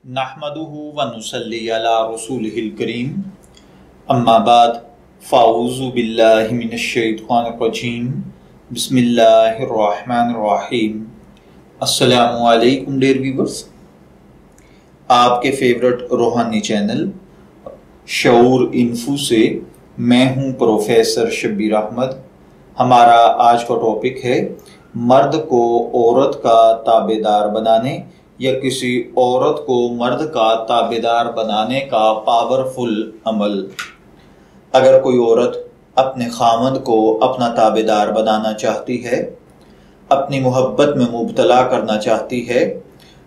नहमदुहु व नुसल्ली अला रसूलिहिल करीम अम्मा बाद फ़ाऊज़ु बिल्लाहि मिनश शैतानिर रजीम बिस्मिल्लाहिर रहमानिर रहीम। अस्सलामु अलैकुम डियर व्यूअर्स, आपके फेवरेट रूहानी चैनल शऊर इन्फो से मैं हूं प्रोफेसर शब्बीर अहमद। हमारा आज का टॉपिक है मर्द को औरत का ताबेदार बनाने या किसी औरत को मर्द का ताबेदार बनाने का पावरफुल अमल। अगर कोई औरत अपने खामद को अपना ताबेदार बनाना चाहती है, अपनी मोहब्बत में मुब्तला करना चाहती है,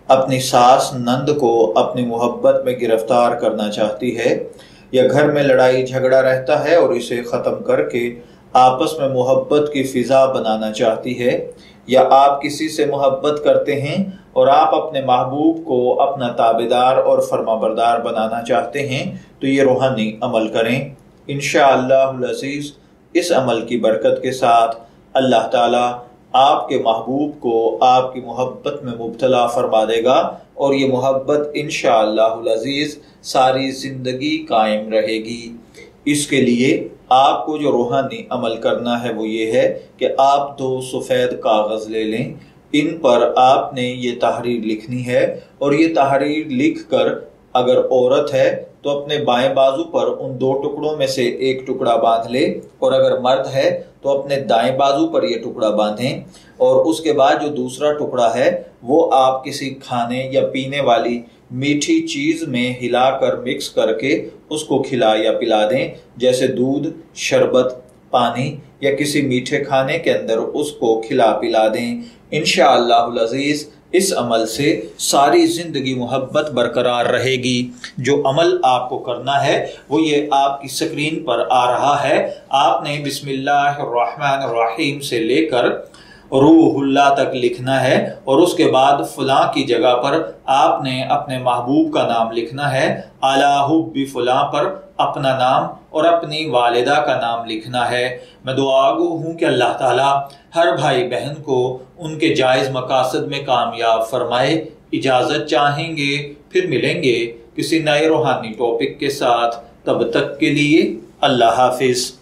अपनी सास नंद को अपनी मोहब्बत में गिरफ्तार करना चाहती है, या घर में लड़ाई झगड़ा रहता है और इसे ख़त्म करके आपस में मोहब्बत की फ़िज़ा बनाना चाहती है, या आप किसी से मोहब्बत करते हैं और आप अपने महबूब को अपना ताबेदार और फरमाबरदार बनाना चाहते हैं, तो ये रूहानी अमल करें। इंशाअल्लाहुल अज़ीज़ इस अमल की बरकत के साथ अल्लाह ताला आपके महबूब को आपकी मोहब्बत में मुब्तला फरमा देगा और ये मोहब्बत इंशाअल्लाहुल अज़ीज़ सारी ज़िंदगी कायम रहेगी। इसके लिए आपको जो रूहानी अमल करना है वो ये है कि आप 2 सफ़ेद कागज़ ले लें। इन पर आपने ये तहरीर लिखनी है और ये तहरीर लिख कर अगर औरत है तो अपने बाएं बाजू पर उन 2 टुकड़ों में से एक टुकड़ा बांध ले, और अगर मर्द है तो अपने दाएं बाजू पर ये टुकड़ा बांधें, और उसके बाद जो दूसरा टुकड़ा है वो आप किसी खाने या पीने वाली मीठी चीज़ में हिलाकर मिक्स करके उसको खिला या पिला दें, जैसे दूध, शरबत, पानी या किसी मीठे खाने के अंदर उसको खिला पिला दें। इंशाअल्लाहुल अज़ीज़ इस अमल से सारी ज़िंदगी मोहब्बत बरकरार रहेगी। जो अमल आपको करना है वो ये आपकी स्क्रीन पर आ रहा है। आपने बिस्मिल्लाहिर्रहमानिर्रहीम से लेकर रूहुल्लाह तक लिखना है और उसके बाद फलां की जगह पर आपने अपने महबूब का नाम लिखना है। अला हुब्बी फलां पर अपना नाम और अपनी वालिदा का नाम लिखना है। मैं दुआगो हूँ कि अल्लाह ताला हर भाई बहन को उनके जायज़ मकासद में कामयाब फरमाए। इजाज़त चाहेंगे, फिर मिलेंगे किसी नए रूहानी टॉपिक के साथ। तब तक के लिए अल्लाह हाफिज़।